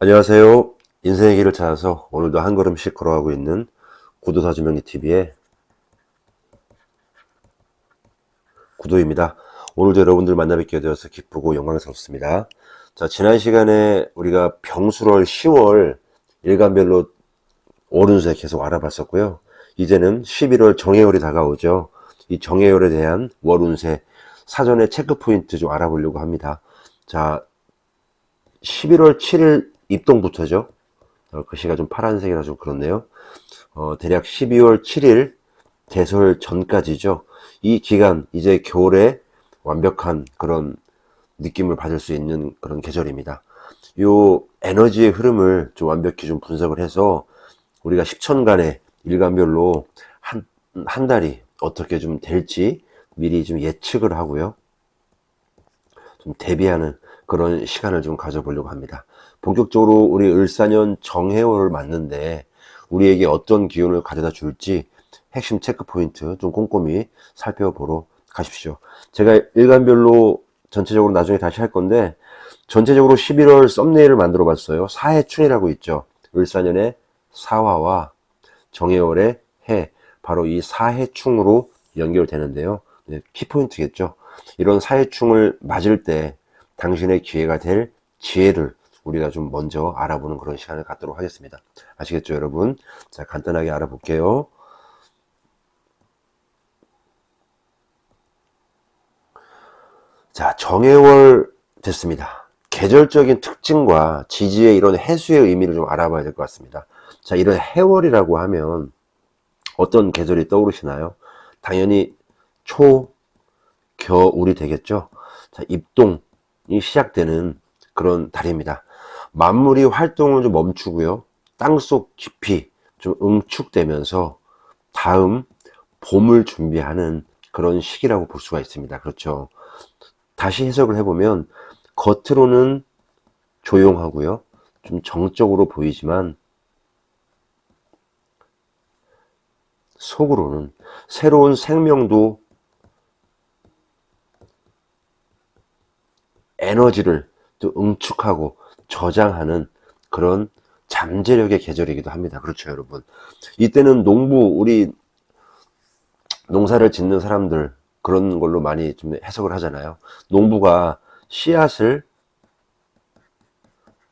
안녕하세요. 인생의 길을 찾아서 오늘도 한 걸음씩 걸어가고 있는 구도사주명리TV의 구도입니다. 오늘도 여러분들 만나 뵙게 되어서 기쁘고 영광스럽습니다. 자, 지난 시간에 우리가 병술월 10월 일간별로 오른세 계속 알아봤었고요. 이제는 11월 정해월이 다가오죠. 이 정해월에 대한 월운세 사전에 체크포인트 좀 알아보려고 합니다. 자, 11월 7일 입동부터죠. 글씨가 좀 파란색이라 좀 그렇네요. 대략 12월 7일 대설 전까지죠. 이 기간 이제 겨울에 완벽한 그런 느낌을 받을 수 있는 그런 계절입니다. 요 에너지의 흐름을 좀 완벽히 좀 분석을 해서 우리가 10천간의 일간별로 한 달이 어떻게 좀 될지 미리 좀 예측을 하고요. 좀 대비하는 그런 시간을 좀 가져보려고 합니다. 본격적으로 우리 을사년 정해월을 맞는데 우리에게 어떤 기운을 가져다 줄지 핵심 체크포인트 좀 꼼꼼히 살펴보러 가십시오. 제가 일간별로 전체적으로 나중에 다시 할 건데 전체적으로 11월 썸네일을 만들어 봤어요. 사해충이라고 있죠. 을사년의 사화와 정해월의 해, 바로 이 사해충으로 연결되는데요. 네, 키포인트겠죠. 이런 사해충을 맞을 때 당신의 기회가 될 지혜를 우리가 좀 먼저 알아보는 그런 시간을 갖도록 하겠습니다. 아시겠죠, 여러분? 자, 간단하게 알아볼게요. 자, 정해월 됐습니다. 계절적인 특징과 지지의 이런 해수의 의미를 좀 알아봐야 될 것 같습니다. 자, 이런 해월이라고 하면 어떤 계절이 떠오르시나요? 당연히 초, 겨울이 되겠죠. 자, 입동이 시작되는 그런 달입니다. 만물이 활동을 좀 멈추고요. 땅속 깊이 좀 응축되면서 다음 봄을 준비하는 그런 시기라고 볼 수가 있습니다. 그렇죠. 다시 해석을 해보면 겉으로는 조용하고요. 좀 정적으로 보이지만 속으로는 새로운 생명도 에너지를 또 응축하고 저장하는 그런 잠재력의 계절이기도 합니다. 그렇죠, 여러분. 이때는 우리 농사를 짓는 사람들 그런 걸로 많이 좀 해석을 하잖아요. 농부가 씨앗을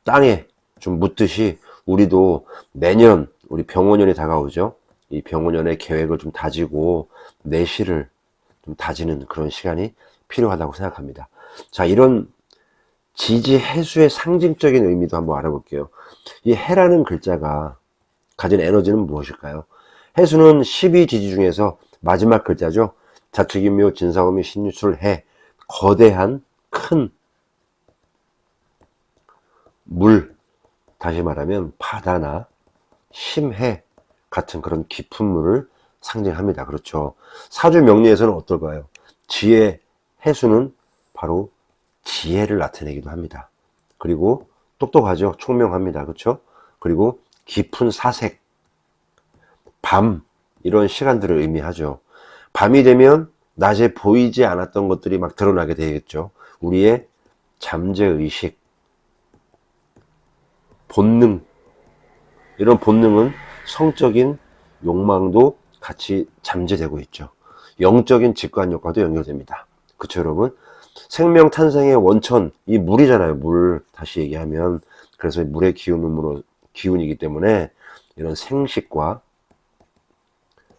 땅에 좀 묻듯이 우리도 매년 우리 병원년이 다가오죠. 이 병원년의 계획을 좀 다지고 내실을 좀 다지는 그런 시간이 필요하다고 생각합니다. 자, 이런 지지 해수의 상징적인 의미도 한번 알아볼게요. 이 해라는 글자가 가진 에너지는 무엇일까요? 해수는 12지지 중에서 마지막 글자죠. 자축인묘 진사오미 신유술 해, 거대한 큰 물, 다시 말하면 바다나 심해 같은 그런 깊은 물을 상징합니다. 그렇죠. 사주 명리에서는 어떨까요? 지혜, 해수는 바로 지혜를 나타내기도 합니다. 그리고 똑똑하죠. 총명합니다. 그렇죠? 그리고 깊은 사색, 밤, 이런 시간들을 의미하죠. 밤이 되면 낮에 보이지 않았던 것들이 막 드러나게 되겠죠. 우리의 잠재의식, 본능, 이런 본능은 성적인 욕망도 같이 잠재되고 있죠. 영적인 직관력과도 연결됩니다. 그쵸, 여러분? 생명 탄생의 원천, 이 물이잖아요. 물, 다시 얘기하면. 그래서 물의 기운이기 때문에 이런 생식과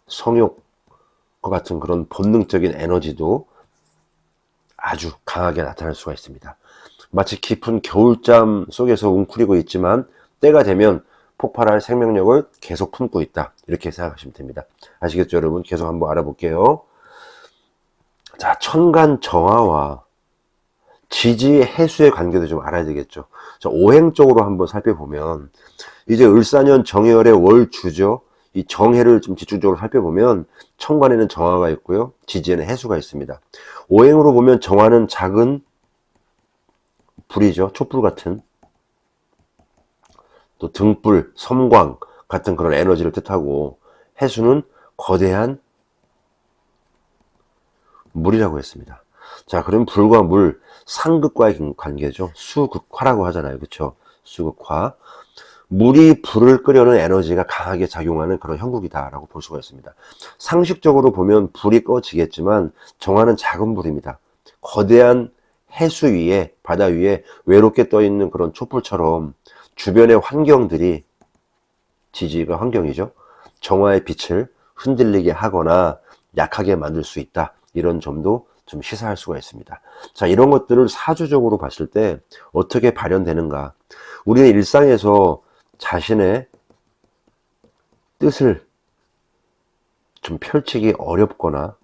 성욕과 같은 그런 본능적인 에너지도 아주 강하게 나타날 수가 있습니다. 마치 깊은 겨울잠 속에서 웅크리고 있지만 때가 되면 폭발할 생명력을 계속 품고 있다. 이렇게 생각하시면 됩니다. 아시겠죠, 여러분? 계속 한번 알아볼게요. 자, 천간 정화와 지지 해수의 관계도 좀 알아야 되겠죠. 자, 오행적으로 한번 살펴보면 이제 을사년 정해월의 월주죠. 이 정해를 좀 집중적으로 살펴보면 천간에는 정화가 있고요. 지지에는 해수가 있습니다. 오행으로 보면 정화는 작은 불이죠. 촛불 같은, 또 등불, 섬광 같은 그런 에너지를 뜻하고, 해수는 거대한 물이라고 했습니다. 자, 그럼 불과 물, 상극과의 관계죠. 수극화라고 하잖아요. 그렇죠? 수극화. 물이 불을 끄려는 에너지가 강하게 작용하는 그런 형국이다라고 볼 수가 있습니다. 상식적으로 보면 불이 꺼지겠지만 정화는 작은 불입니다. 거대한 해수 위에, 바다 위에 외롭게 떠 있는 그런 촛불처럼 주변의 환경들이, 지지가 환경이죠, 정화의 빛을 흔들리게 하거나 약하게 만들 수 있다. 이런 점도 좀 시사할 수가 있습니다. 자, 이런 것들을 사주적으로 봤을 때 어떻게 발현되는가. 우리는 일상에서 자신의 뜻을 좀 펼치기 어렵거나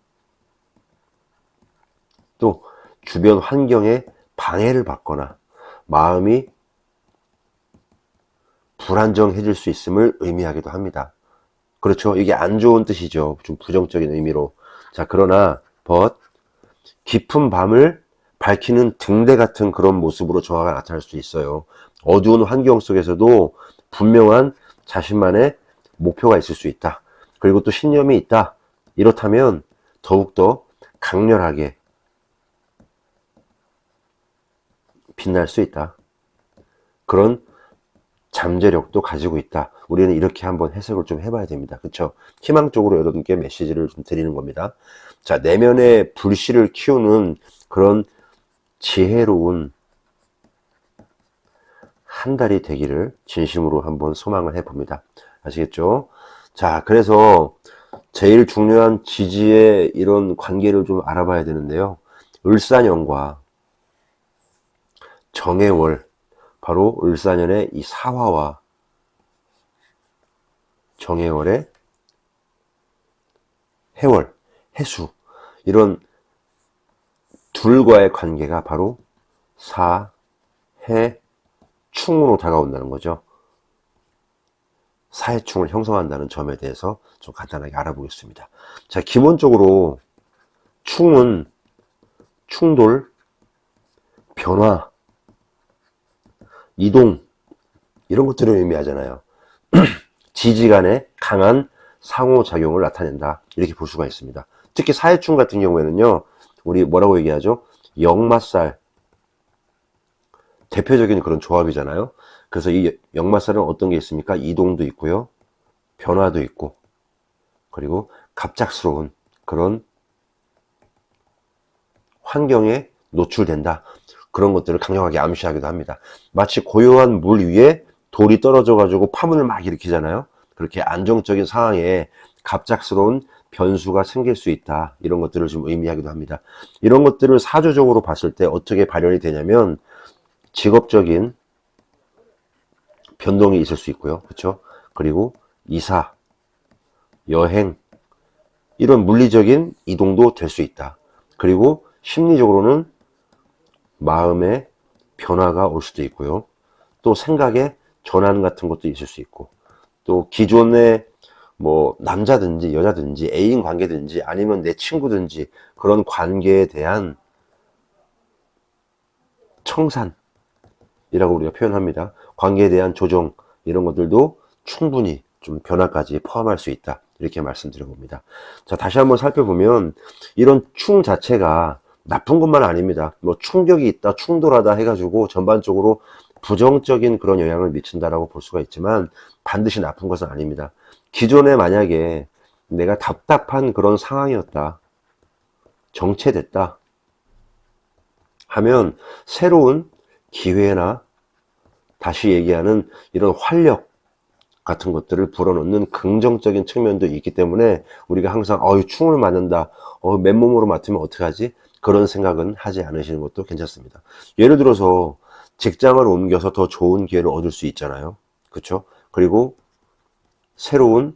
또 주변 환경에 방해를 받거나 마음이 불안정해질 수 있음을 의미하기도 합니다. 그렇죠. 이게 안 좋은 뜻이죠. 좀 부정적인 의미로. 자, 그러나 깊은 밤을 밝히는 등대 같은 그런 모습으로 정화가 나타날 수 있어요. 어두운 환경 속에서도 분명한 자신만의 목표가 있을 수 있다. 그리고 또 신념이 있다. 이렇다면 더욱더 강렬하게 빛날 수 있다. 그런 잠재력도 가지고 있다. 우리는 이렇게 한번 해석을 좀 해봐야 됩니다. 그렇죠? 희망적으로 여러분께 메시지를 좀 드리는 겁니다. 자, 내면의 불씨를 키우는 그런 지혜로운 한 달이 되기를 진심으로 한번 소망을 해봅니다. 아시겠죠? 자, 그래서 제일 중요한 지지의 이런 관계를 좀 알아봐야 되는데요. 을사년과 정해월, 바로 을사년의 이 사화와 정해월의 해월, 해수, 이런 둘과의 관계가 바로 사, 해, 충으로 다가온다는 거죠. 사해충을 형성한다는 점에 대해서 좀 간단하게 알아보겠습니다. 자, 기본적으로 충은 충돌, 변화, 이동, 이런 것들을 의미하잖아요. 지지간의 강한 상호작용을 나타낸다. 이렇게 볼 수가 있습니다. 특히 사해충 같은 경우에는요, 우리 뭐라고 얘기하죠? 역마살. 대표적인 그런 조합이잖아요. 그래서 이 역마살은 어떤 게 있습니까? 이동도 있고요. 변화도 있고. 그리고 갑작스러운 그런 환경에 노출된다. 그런 것들을 강력하게 암시하기도 합니다. 마치 고요한 물 위에 돌이 떨어져 가지고 파문을 막 일으키잖아요. 그렇게 안정적인 상황에 갑작스러운 변수가 생길 수 있다. 이런 것들을 좀 의미하기도 합니다. 이런 것들을 사주적으로 봤을 때 어떻게 발현이 되냐면 직업적인 변동이 있을 수 있고요. 그렇죠? 그리고 이사, 여행, 이런 물리적인 이동도 될 수 있다. 그리고 심리적으로는 마음의 변화가 올 수도 있고요. 또 생각의 전환 같은 것도 있을 수 있고, 또 기존의 뭐 남자든지 여자든지 애인 관계든지 아니면 내 친구든지 그런 관계에 대한 청산이라고 우리가 표현합니다. 관계에 대한 조정, 이런 것들도 충분히 좀 변화까지 포함할 수 있다. 이렇게 말씀드려 봅니다. 자, 다시 한번 살펴보면 이런 충 자체가 나쁜 것만 아닙니다. 뭐 충격이 있다, 충돌하다 해가지고 전반적으로 부정적인 그런 영향을 미친다라고 볼 수가 있지만 반드시 나쁜 것은 아닙니다. 기존에 만약에 내가 답답한 그런 상황이었다, 정체됐다 하면 새로운 기회나 다시 얘기하는 이런 활력 같은 것들을 불어넣는 긍정적인 측면도 있기 때문에 우리가 항상 충을 맞는다, 맨몸으로 맞으면 어떡하지? 그런 생각은 하지 않으시는 것도 괜찮습니다. 예를 들어서 직장을 옮겨서 더 좋은 기회를 얻을 수 있잖아요. 그렇죠? 그리고 새로운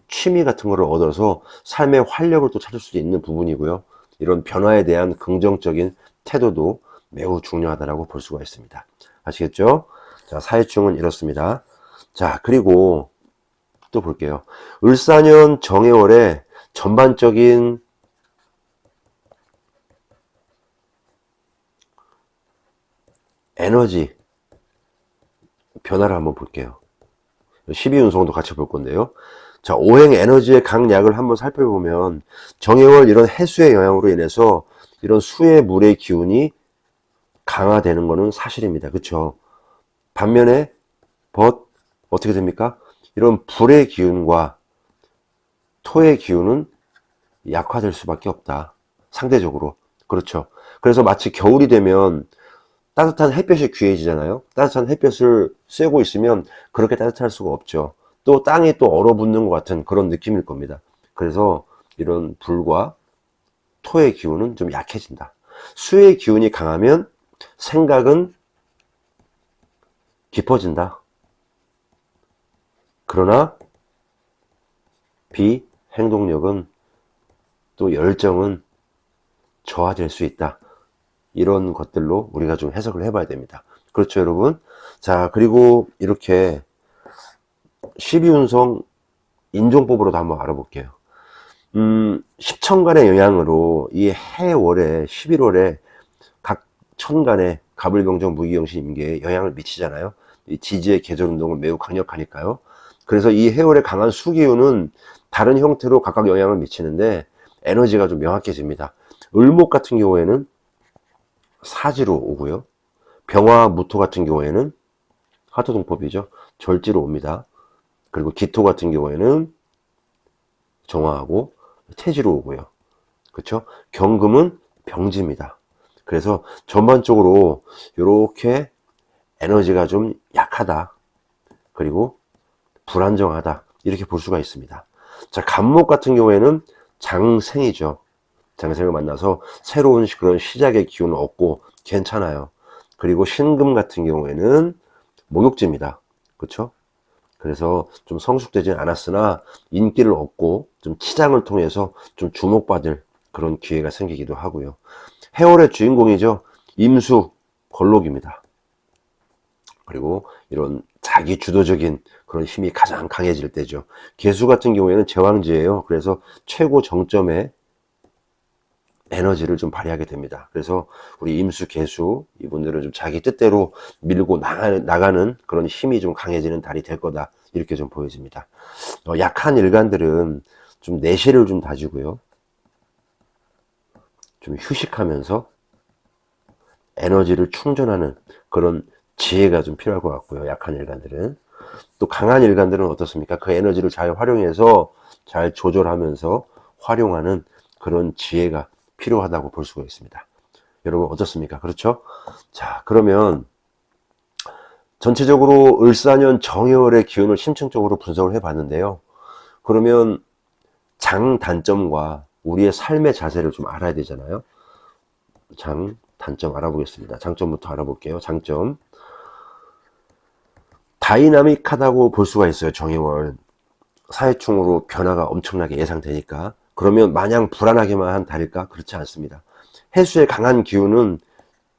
취미 같은 거를 얻어서 삶의 활력을 또 찾을 수 있는 부분이고요. 이런 변화에 대한 긍정적인 태도도 매우 중요하다고 볼 수가 있습니다. 아시겠죠? 자, 사해충은 이렇습니다. 자, 그리고 또 볼게요. 을사년 정해월의 전반적인 에너지 변화를 한번 볼게요. 12운성도 같이 볼 건데요. 자, 오행 에너지의 강약을 한번 살펴보면 정해월 이런 해수의 영향으로 인해서 이런 수의 물의 기운이 강화되는 것은 사실입니다. 그렇죠? 반면에 어떻게 됩니까? 이런 불의 기운과 토의 기운은 약화될 수밖에 없다. 상대적으로. 그렇죠. 그래서 마치 겨울이 되면 따뜻한 햇볕이 귀해지잖아요. 따뜻한 햇볕을 쐬고 있으면 그렇게 따뜻할 수가 없죠. 또 땅이 또 얼어붙는 것 같은 그런 느낌일 겁니다. 그래서 이런 불과 토의 기운은 좀 약해진다. 수의 기운이 강하면 생각은 깊어진다. 그러나 행동력은 또 열정은 저하될 수 있다. 이런 것들로 우리가 좀 해석을 해봐야 됩니다. 그렇죠, 여러분? 자, 그리고 이렇게 12운성 인종법으로도 한번 알아볼게요. 10천간의 영향으로 이 해월에 11월에 각 천간에 갑을병정 무기영신 임계에 영향을 미치잖아요. 이 지지의 계절운동은 매우 강력하니까요. 그래서 이 해월의 강한 수기운은 다른 형태로 각각 영향을 미치는데 에너지가 좀 명확해집니다. 을목 같은 경우에는 사지로 오고요. 병화 무토 같은 경우에는 하토동법이죠. 절지로 옵니다. 그리고 기토 같은 경우에는 정화하고 태지로 오고요. 그렇죠? 경금은 병지입니다. 그래서 전반적으로 이렇게 에너지가 좀 약하다. 그리고 불안정하다. 이렇게 볼 수가 있습니다. 자, 간목 같은 경우에는 장생이죠. 장생을 만나서 새로운 그런 시작의 기운을 얻고 괜찮아요. 그리고 신금 같은 경우에는 목욕지입니다. 그렇죠? 그래서 좀 성숙되진 않았으나 인기를 얻고 좀 치장을 통해서 좀 주목받을 그런 기회가 생기기도 하고요. 해월의 주인공이죠. 임수, 걸록입니다. 그리고 이런 자기 주도적인 그런 힘이 가장 강해질 때죠. 개수 같은 경우에는 제왕지예요. 그래서 최고 정점에 에너지를 좀 발휘하게 됩니다. 그래서 우리 임수, 개수 이분들은 좀 자기 뜻대로 밀고 나가는 그런 힘이 좀 강해지는 달이 될 거다. 이렇게 좀 보여집니다. 약한 일간들은 좀 내실을 좀 다지고요. 좀 휴식하면서 에너지를 충전하는 그런 지혜가 좀 필요할 것 같고요. 약한 일간들은. 또 강한 일간들은 어떻습니까? 그 에너지를 잘 활용해서 잘 조절하면서 활용하는 그런 지혜가 필요하다고 볼 수가 있습니다. 여러분 어떻습니까? 그렇죠? 자, 그러면 전체적으로 을사년 정해월의 기운을 심층적으로 분석을 해봤는데요. 그러면 장 단점과 우리의 삶의 자세를 좀 알아야 되잖아요. 장 단점 알아보겠습니다. 장점부터 알아볼게요. 장점. 다이나믹하다고 볼 수가 있어요. 정해월. 사회충으로 변화가 엄청나게 예상되니까. 그러면 마냥 불안하게만 한 달일까? 그렇지 않습니다. 해수의 강한 기운은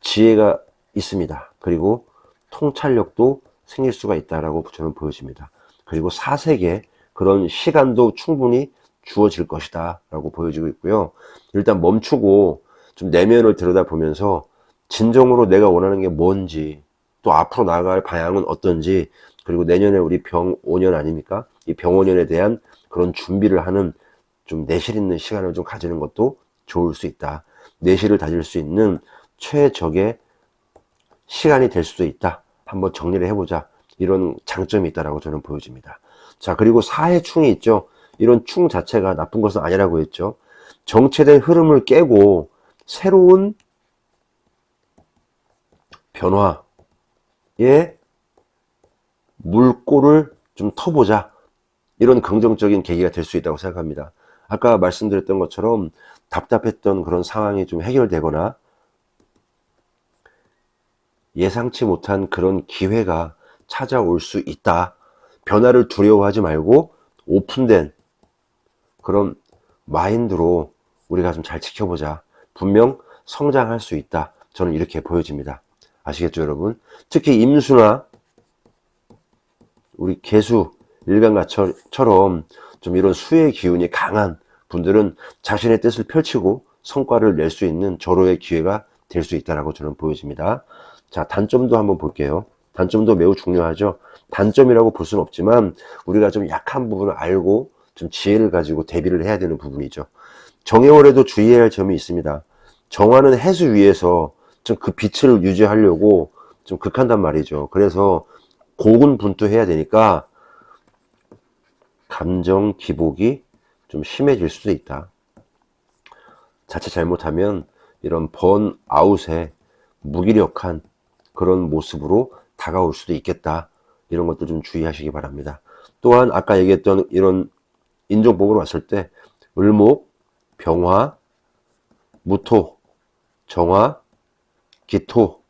지혜가 있습니다. 그리고 통찰력도 생길 수가 있다라고 저는 보여집니다. 그리고 사색에 그런 시간도 충분히 주어질 것이다 라고 보여지고 있고요. 일단 멈추고 좀 내면을 들여다보면서 진정으로 내가 원하는 게 뭔지, 또 앞으로 나아갈 방향은 어떤지, 그리고 내년에 우리 병 5년 아닙니까? 이 병 5년에 대한 그런 준비를 하는 좀 내실 있는 시간을 좀 가지는 것도 좋을 수 있다. 내실을 다질 수 있는 최적의 시간이 될 수도 있다. 한번 정리를 해보자. 이런 장점이 있다라고 저는 보여집니다. 자, 그리고 사해충이 있죠. 이런 충 자체가 나쁜 것은 아니라고 했죠. 정체된 흐름을 깨고 새로운 변화의 물꼬를 좀 터보자. 이런 긍정적인 계기가 될 수 있다고 생각합니다. 아까 말씀드렸던 것처럼 답답했던 그런 상황이 좀 해결되거나 예상치 못한 그런 기회가 찾아올 수 있다. 변화를 두려워하지 말고 오픈된 그런 마인드로 우리가 좀 잘 지켜보자. 분명 성장할 수 있다. 저는 이렇게 보여집니다. 아시겠죠, 여러분? 특히 임수나 우리 개수, 일간가처럼 좀 이런 수의 기운이 강한 분들은 자신의 뜻을 펼치고 성과를 낼 수 있는 절호의 기회가 될 수 있다고 저는 보여집니다. 자, 단점도 한번 볼게요. 단점도 매우 중요하죠. 단점이라고 볼 수는 없지만 우리가 좀 약한 부분을 알고 좀 지혜를 가지고 대비를 해야 되는 부분이죠. 정해월에도 주의해야 할 점이 있습니다. 정화는 해수 위에서 좀 그 빛을 유지하려고 좀 극한단 말이죠. 그래서 고군분투해야 되니까 감정 기복이 좀 심해질 수도 있다. 자칫 잘못하면 이런 번아웃에 무기력한 그런 모습으로 다가올 수도 있겠다. 이런 것도 좀 주의하시기 바랍니다. 또한 아까 얘기했던 이런 인종복으로 왔을 때 을목, 병화, 무토, 정화, 기토,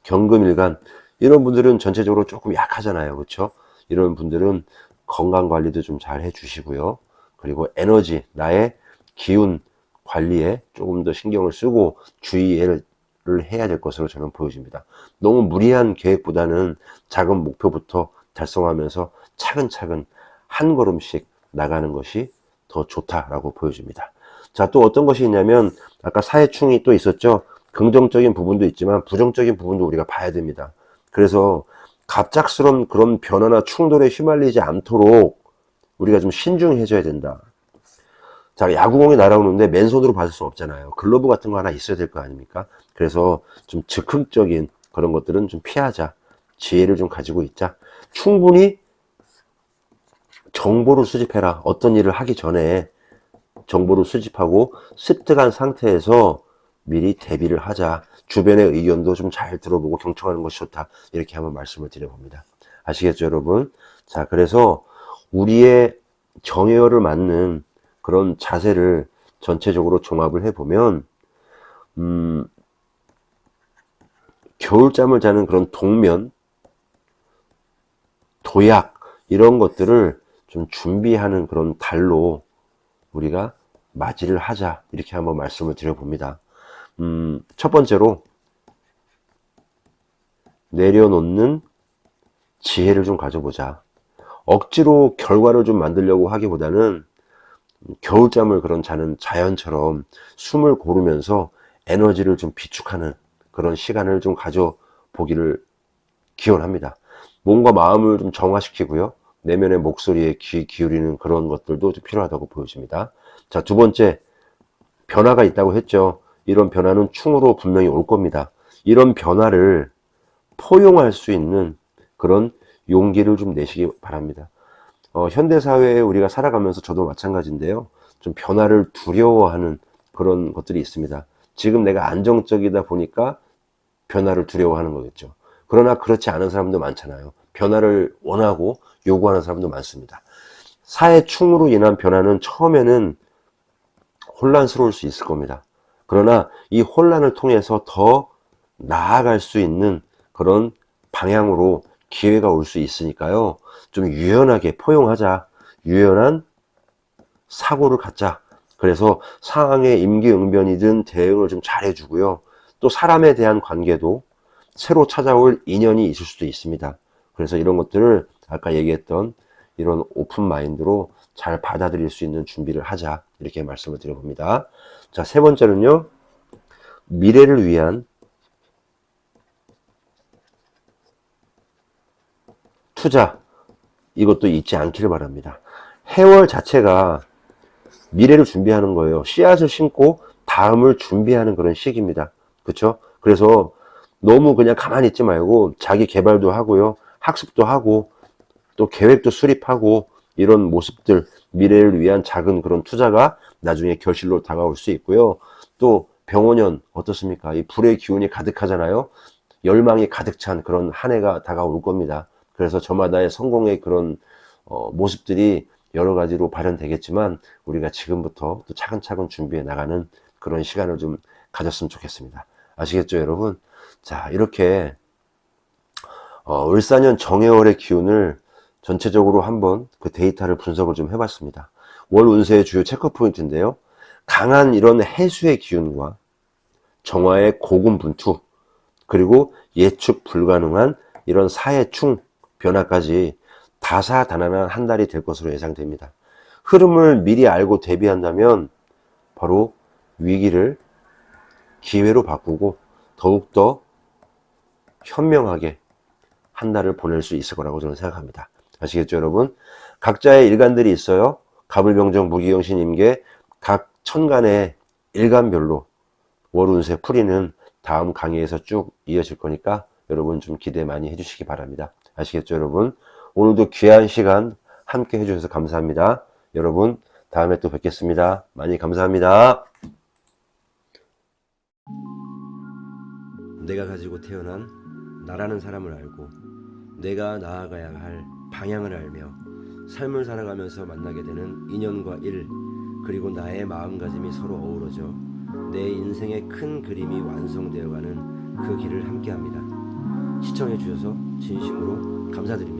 경금일간 이런 분들은 전체적으로 조금 약하잖아요. 그렇죠? 이런 분들은 건강관리도 좀 잘 해주시고요. 그리고 에너지, 나의 기운 관리에 조금 더 신경을 쓰고 주의를 해야 될 것으로 저는 보여집니다. 너무 무리한 계획보다는 작은 목표부터 달성하면서 차근차근 한 걸음씩 나가는 것이 더 좋다라고 보여집니다. 자, 또 어떤 것이 있냐면 아까 사회충이 또 있었죠. 긍정적인 부분도 있지만 부정적인 부분도 우리가 봐야 됩니다. 그래서 갑작스러운 그런 변화나 충돌에 휘말리지 않도록 우리가 좀 신중해져야 된다. 자, 야구공이 날아오는데 맨손으로 받을 수 없잖아요. 글러브 같은 거 하나 있어야 될 거 아닙니까? 그래서 좀 즉흥적인 그런 것들은 좀 피하자. 지혜를 좀 가지고 있자. 충분히 정보를 수집해라. 어떤 일을 하기 전에 정보를 수집하고 습득한 상태에서 미리 대비를 하자. 주변의 의견도 좀 잘 들어보고 경청하는 것이 좋다. 이렇게 한번 말씀을 드려봅니다. 아시겠죠, 여러분? 자, 그래서 우리의 정예열을 맞는 그런 자세를 전체적으로 종합을 해보면 겨울잠을 자는 그런 동면, 도약 이런 것들을 좀 준비하는 그런 달로 우리가 맞이를 하자. 이렇게 한번 말씀을 드려봅니다. 첫 번째로 내려놓는 지혜를 좀 가져보자. 억지로 결과를 좀 만들려고 하기보다는 겨울잠을 그런 자는 자연처럼 숨을 고르면서 에너지를 좀 비축하는 그런 시간을 좀 가져보기를 기원합니다. 몸과 마음을 좀 정화시키고요. 내면의 목소리에 귀 기울이는 그런 것들도 좀 필요하다고 보여집니다. 자, 두 번째, 변화가 있다고 했죠. 이런 변화는 충으로 분명히 올 겁니다. 이런 변화를 포용할 수 있는 그런 용기를 좀 내시기 바랍니다. 현대사회에 우리가 살아가면서 저도 마찬가지인데요. 좀 변화를 두려워하는 그런 것들이 있습니다. 지금 내가 안정적이다 보니까 변화를 두려워하는 거겠죠. 그러나 그렇지 않은 사람도 많잖아요. 변화를 원하고 요구하는 사람도 많습니다. 사회충으로 인한 변화는 처음에는 혼란스러울 수 있을 겁니다. 그러나 이 혼란을 통해서 더 나아갈 수 있는 그런 방향으로 기회가 올 수 있으니까요. 좀 유연하게 포용하자. 유연한 사고를 갖자. 그래서 상황의 임기응변이든 대응을 좀 잘해주고요. 또 사람에 대한 관계도 새로 찾아올 인연이 있을 수도 있습니다. 그래서 이런 것들을 아까 얘기했던 이런 오픈 마인드로 잘 받아들일 수 있는 준비를 하자. 이렇게 말씀을 드려봅니다. 자, 세 번째는요. 미래를 위한 투자. 이것도 잊지 않기를 바랍니다. 해월 자체가 미래를 준비하는 거예요. 씨앗을 심고 다음을 준비하는 그런 시기입니다. 그렇죠? 그래서 너무 그냥 가만히 있지 말고 자기 개발도 하고요. 학습도 하고 또 계획도 수립하고 이런 모습들, 미래를 위한 작은 그런 투자가 나중에 결실로 다가올 수 있고요. 또 병원년 어떻습니까? 이 불의 기운이 가득하잖아요. 열망이 가득 찬 그런 한 해가 다가올 겁니다. 그래서 저마다의 성공의 그런 모습들이 여러 가지로 발현되겠지만 우리가 지금부터 또 차근차근 준비해 나가는 그런 시간을 좀 가졌으면 좋겠습니다. 아시겠죠, 여러분? 자, 이렇게 을사년 정해월의 기운을 전체적으로 한번 그 데이터를 분석을 좀 해봤습니다. 월 운세의 주요 체크 포인트인데요. 강한 이런 해수의 기운과 정화의 고군분투, 그리고 예측 불가능한 이런 사해충 변화까지 다사다난한 한 달이 될 것으로 예상됩니다. 흐름을 미리 알고 대비한다면 바로 위기를 기회로 바꾸고 더욱더 현명하게 한 달을 보낼 수 있을 거라고 저는 생각합니다. 아시겠죠, 여러분? 각자의 일간들이 있어요. 갑을병정, 무기경신, 임계 각 천간의 일간별로 월운세 풀이는 다음 강의에서 쭉 이어질 거니까 여러분 좀 기대 많이 해주시기 바랍니다. 아시겠죠, 여러분? 오늘도 귀한 시간 함께 해주셔서 감사합니다. 여러분, 다음에 또 뵙겠습니다. 많이 감사합니다. 내가 가지고 태어난 나라는 사람을 알고 내가 나아가야 할 방향을 알며 삶을 살아가면서 만나게 되는 인연과 일, 그리고 나의 마음가짐이 서로 어우러져 내 인생의 큰 그림이 완성되어가는 그 길을 함께합니다. 시청해 주셔서 진심으로 감사드립니다.